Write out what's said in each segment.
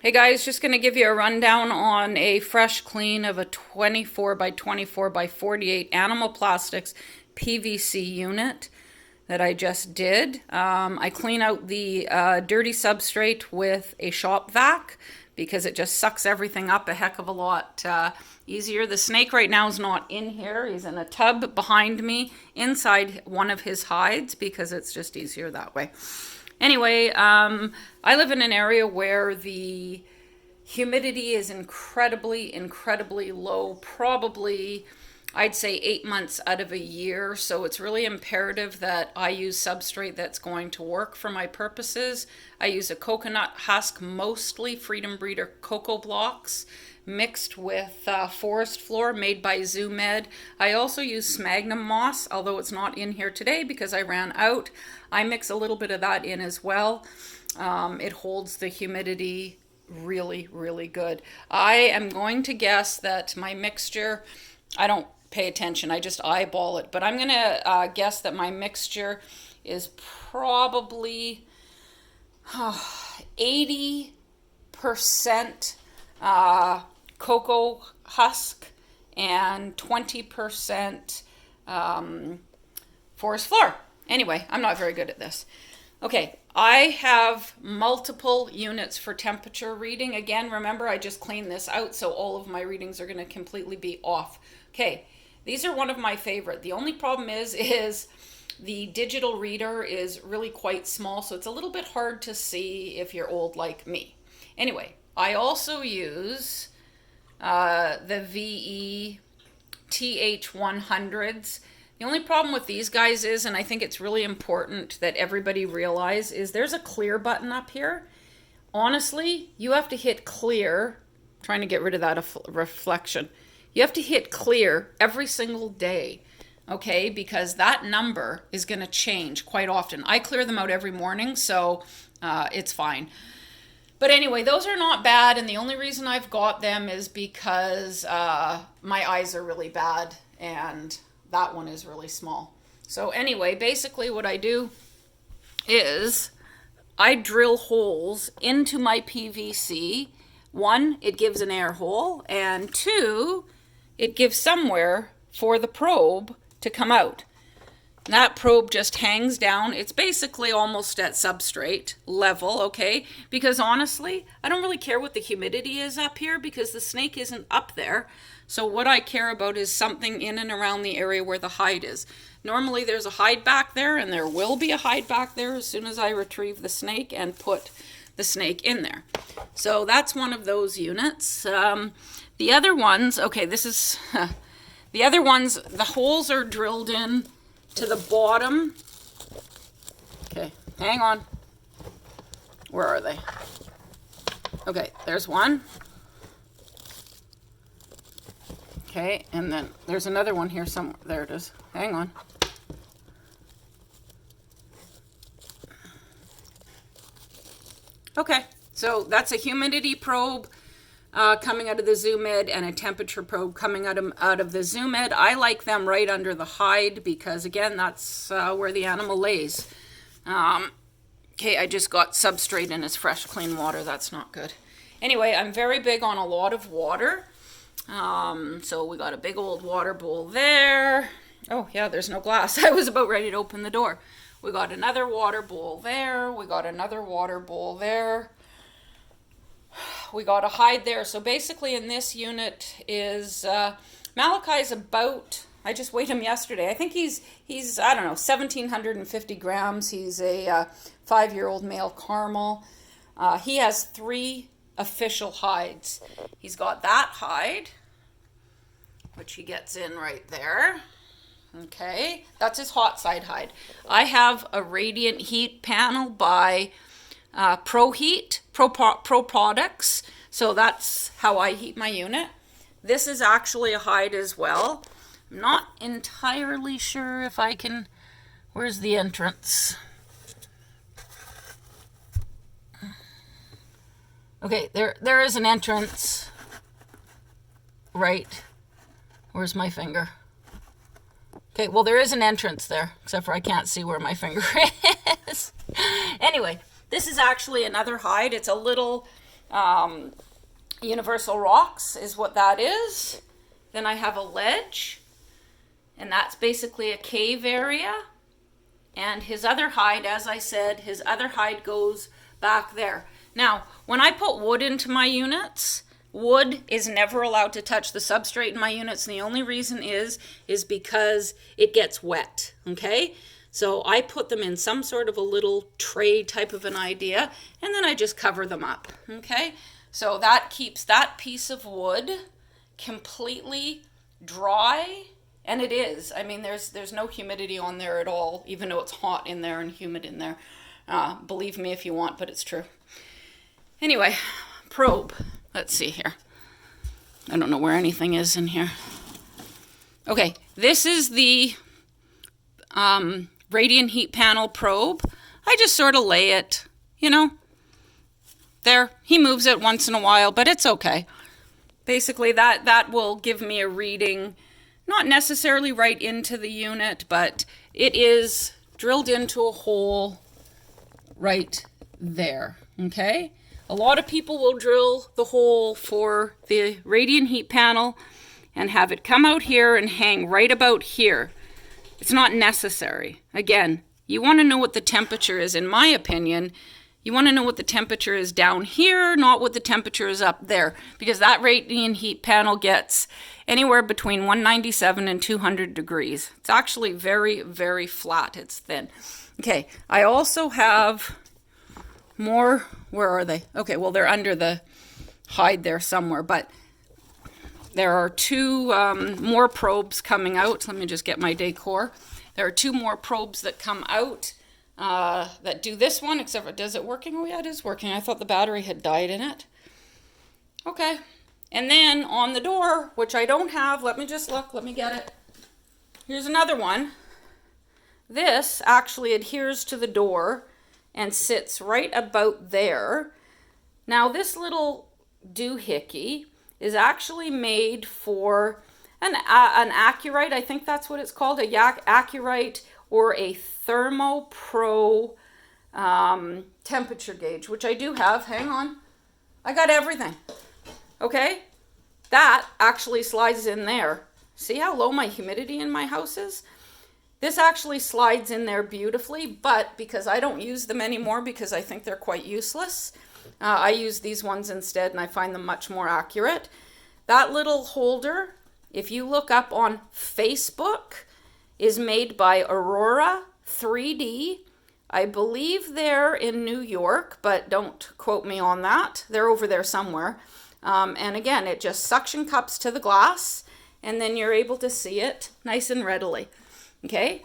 Hey guys, just going to give you a rundown on a fresh clean of a 24 by 24 by 48 Animal Plastics PVC unit that I just did. I clean out the dirty substrate with a shop vac because it just sucks everything up a heck of a lot easier. The snake right now is not in here. He's in a tub behind me inside one of his hides because it's just easier that way. Anyway, I live in an area where the humidity is incredibly low, probably I'd say 8 months out of a year. So it's really imperative that I use substrate that's going to work for my purposes. I use a coconut husk, mostly Freedom Breeder cocoa blocks, mixed with Forrest Floor made by ZooMed. I also use sphagnum moss, although it's not in here today because I ran out. I mix a little bit of that in as well. It holds the humidity really good. I am going to guess that my mixture, I don't pay attention, I just eyeball it, but I'm going to guess that my mixture is probably 80% cocoa husk and 20% Forest Floor. Anyway, I'm not very good at this. Okay, I have multiple units for temperature reading. Again, remember I just cleaned this out, so all of my readings are going to completely be off. Okay, these are one of my favorite. The only problem is the digital reader is really quite small, so it's a little bit hard to see if you're old like me. Anyway, I also use the VE TH100s. The only problem with these guys is, and I think it's really important that everybody realize, is there's a clear button up here. Honestly, you have to hit clear, trying to get rid of that reflection. You have to hit clear every single day, okay? Because that number is going to change quite often. I clear them out every morning, so it's fine. But anyway, those are not bad, and the only reason I've got them is because my eyes are really bad, and that one is really small. So anyway, basically what I do is I drill holes into my PVC. One, it gives an air hole, and two, it gives somewhere for the probe to come out. That probe just hangs down. It's basically almost at substrate level, okay? Because honestly, I don't really care what the humidity is up here because the snake isn't up there. So what I care about is something in and around the area where the hide is. Normally there's a hide back there, and there will be a hide back there as soon as I retrieve the snake and put the snake in there. So that's one of those units. The other ones, okay, this is, the other ones, the holes are drilled in to the bottom. Okay, hang on. Where are they? Okay, there's one. Okay, and then there's another one here somewhere. There it is. Hang on. Okay, so that's a humidity probe coming out of the ZooMed and a temperature probe coming out of the ZooMed. I like them right under the hide because, again, that's where the animal lays. Okay, I just got substrate in his fresh, clean water. That's not good. Anyway, I'm very big on a lot of water. So we got a big old water bowl there. Oh yeah, there's no glass. I was about ready to open the door. We got another water bowl there. We got another water bowl there. We got a hide there. So basically in this unit is, Malachi's about, I just weighed him yesterday. I think he's I don't know, 1,750 grams. He's a 5-year-old male caramel. He has 3 official hides. He's got that hide, which he gets in right there. Okay, that's his hot side hide. I have a radiant heat panel by Pro Products, so that's how I heat my unit. This is actually a hide as well. I'm not entirely sure if I can, where's the entrance? Okay, there is an entrance. Right. Where's my finger? Okay, well, there is an entrance there, except for I can't see where my finger is. Anyway, this is actually another hide. It's a little Universal rocks is what that is. Then I have a ledge, and that's basically a cave area. And his other hide, as I said, his other hide goes back there. Now, when I put wood into my units, wood is never allowed to touch the substrate in my units. And the only reason is because it gets wet, okay? So I put them in some sort of a little tray type of an idea, and then I just cover them up, okay? So that keeps that piece of wood completely dry, and it is. I mean, there's no humidity on there at all, even though it's hot in there and humid in there. Believe me if you want, but it's true. Anyway, probe. Let's see here. I don't know where anything is in here. Okay, this is the radiant heat panel probe. I just sort of lay it, there. He moves it once in a while, but it's okay. Basically, that will give me a reading, not necessarily right into the unit, but it is drilled into a hole right there, okay? A lot of people will drill the hole for the radiant heat panel and have it come out here and hang right about here. It's not necessary. Again, you want to know what the temperature is, in my opinion. You want to know what the temperature is down here, not what the temperature is up there, because that radiant heat panel gets anywhere between 197 and 200 degrees. It's actually very, very flat. It's thin. Okay, I also have more. Where are they? Okay, well, they're under the hide there somewhere, but there are two more probes coming out. Let me just get my decor. There are two more probes that come out that do this one, except for, does it working? Oh yeah, it is working. I thought the battery had died in it. Okay, and then on the door, which I don't have, let me just look, let me get it. Here's another one. This actually adheres to the door and sits right about there. Now this little doohickey is actually made for an Accurite, I think that's what it's called, a Accurite or a ThermoPro temperature gauge, which I do have. Hang on. I got everything. Okay? That actually slides in there. See how low my humidity in my house is? This actually slides in there beautifully, but because I don't use them anymore because I think they're quite useless, I use these ones instead and I find them much more accurate. That little holder, if you look up on Facebook, is made by Aurora 3D. I believe they're in New York, but don't quote me on that. They're over there somewhere. And again, it just suction cups to the glass, and then you're able to see it nice and readily. Okay,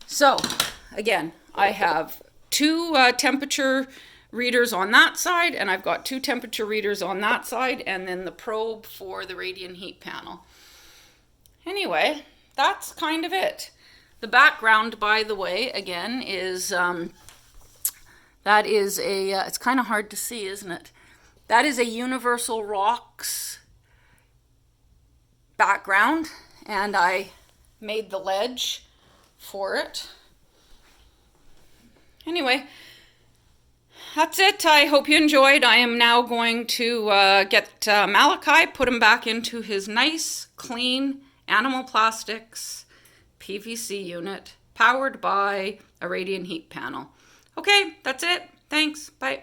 so again, I have two temperature readers on that side, and I've got two temperature readers on that side, and then the probe for the radiant heat panel. Anyway, that's kind of it. The background, by the way, again, is, that is a, it's kind of hard to see, isn't it? That is a Universal Rocks background, and I made the ledge for it. Anyway, that's it. I hope you enjoyed. I am now going to get Malachi, put him back into his nice, clean Animal Plastics PVC unit, powered by a radiant heat panel. Okay, that's it. Thanks. Bye.